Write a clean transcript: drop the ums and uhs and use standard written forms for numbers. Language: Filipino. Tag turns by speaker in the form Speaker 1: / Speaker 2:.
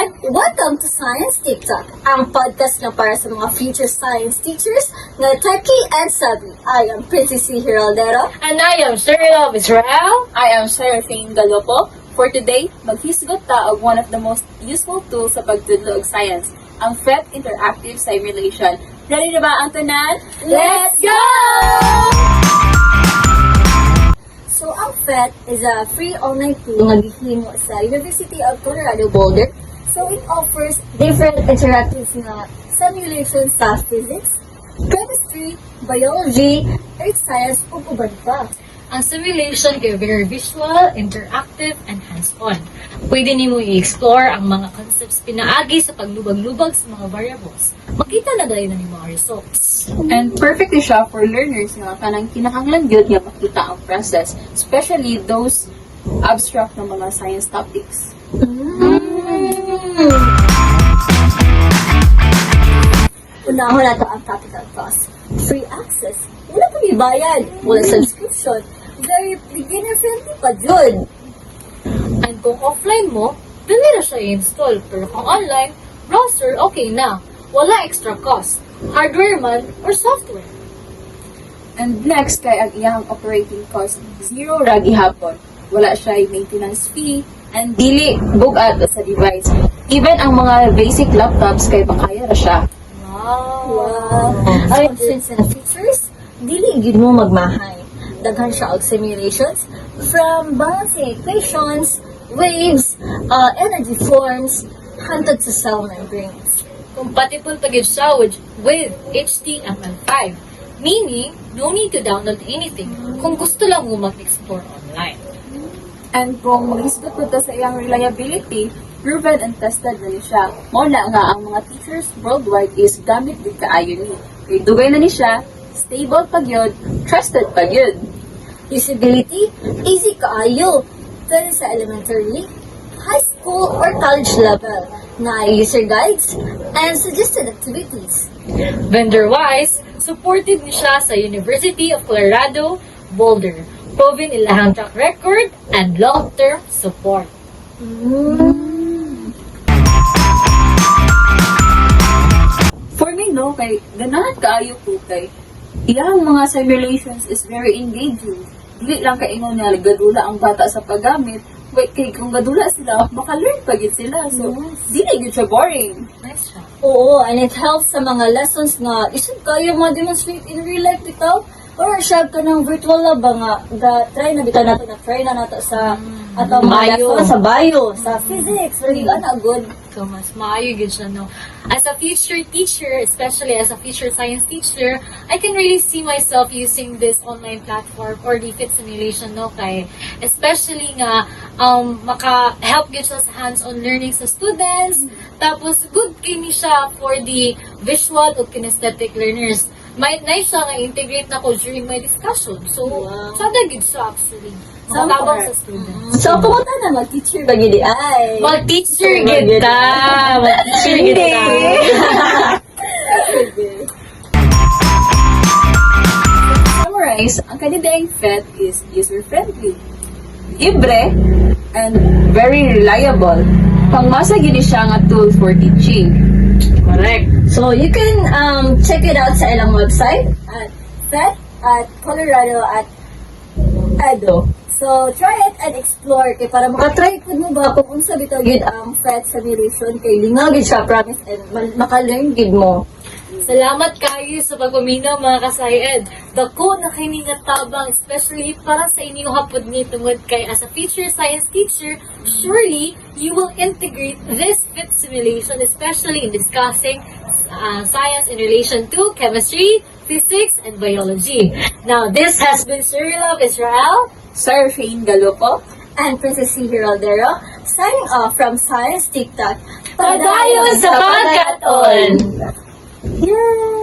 Speaker 1: everyone! Welcome to Science TikTok, ang podcast na para sa mga future science teachers na techie and savvy. I am Princess C. Heraldero.
Speaker 2: And I am Cheryl of Israel.
Speaker 3: I am Seraphine Galopo. For today, maghisgot ta og one of the most useful tools sa pagtudlo og science, ang PhET Interactive Simulation. Ready na ba ang tanan?
Speaker 1: Let's go! So, ang PhET is a free online tool na gihimo sa University of Colorado Boulder. So, it offers different interactive na simulations sa physics, chemistry, biology, earth science, ug uban pa.
Speaker 2: Ang simulation kay very visual, interactive, and hands-on. Pwede nimo i-explore ang mga concepts pinaagi sa paglubag-lubag sa mga variables. Makita na dahil na ni mga results.
Speaker 3: And perfectly siya for learners nga kanang kinahanglan gyud nga makita ang process, especially those abstract na mga science topics.
Speaker 1: Unahon na ito ang capital cost. Free access. Wala pa may bayad. Wala subscription. Very beginner-friendly pa dyan.
Speaker 2: And kung offline mo, dali na siya i-install. Pero kung online, browser, okay na. Wala extra cost. Hardware man or software.
Speaker 3: And next kay ang iyang operating cost, zero ra gihapon. Wala siya maintenance fee and dili bugat sa device. Even ang mga basic laptops kay makaya ra siya.
Speaker 1: Wow. Ang options and features, dili gid mo magmahay. Daghan siya og simulations from balancing equations, waves, energy forms, hantod sa cell membranes.
Speaker 2: Compatible pa gid siya with HTML5. Meaning, no need to download anything kung gusto lang mo mag-explore online.
Speaker 3: And kung mag-isgot po sa iyang reliability, proven and tested na ni siya. Mao na nga ang mga teachers worldwide is gamit din kaayo ni. Kay dugay na ni siya, stable pa gyud, trusted pa gyud.
Speaker 1: Usability, easy kaayo. Pwede sa elementary, high school, or college level na user guides and suggested activities.
Speaker 2: Vendor-wise, supported ni siya sa University of Colorado, Boulder. Proven ilahang track record and long-term support.
Speaker 3: For me, no, kay ganahan kaayo po kay iyang mga simulations is very engaging. Dili lang kay ingon nga gadula ang bata sa paggamit. Wait, kay kung gadula sila, maka-learn pa gid sila. So, dili gid siya boring.
Speaker 2: Nice siya.
Speaker 1: Oo, and it helps sa mga lessons nga isip kayo ma-demonstrate in real life bitaw. Or siya ka ng virtual lab ba nga, try na bitaw nato sa atong mga
Speaker 2: Bio.
Speaker 1: lesson sa bio, sa physics, really, good.
Speaker 2: So, mas maayo gid siya, no? As a future teacher, especially as a future science teacher, I can really see myself using this online platform or the PhET simulation, no? Kay, especially nga, maka-help gid siya sa hands-on learning sa students. Tapos, good kini siya for the visual o kinesthetic learners. May nice siya nga integrate na ko during my discussion. So, sada gid siya actually. Sa tabang sa students.
Speaker 1: So, pumunta na mag-teacher ba gidi ay?
Speaker 2: Mag-teacher gid ta! Mag-teacher gid ta!
Speaker 3: To summarize, ang kanidang PhET is user-friendly, libre, and very reliable. Pangmasa gini siya nga tool for teaching.
Speaker 2: Correct.
Speaker 1: So, you can check it out sa ilang website at PhET at Colorado at Edo. So, try it and explore kay para makatry po mo ba kung unsa bitaw gid ang PhET simulation kay lingaw gid siya, promise, and maka-learn gid mo.
Speaker 2: Salamat kayo sa pagpaminaw mga kasayed. Dako na kay nga tabang, especially para sa inyo hapod ni tungod kay as a future science teacher, surely you will integrate this PhET simulation, especially in discussing science in relation to chemistry, physics, and biology. Now, this has been Cheryl of Israel.
Speaker 3: Seraphine Galopo.
Speaker 1: And Princess C. Heraldero, signing off from Science TikTok.
Speaker 2: Padayon sa pagkaton!
Speaker 1: Yay!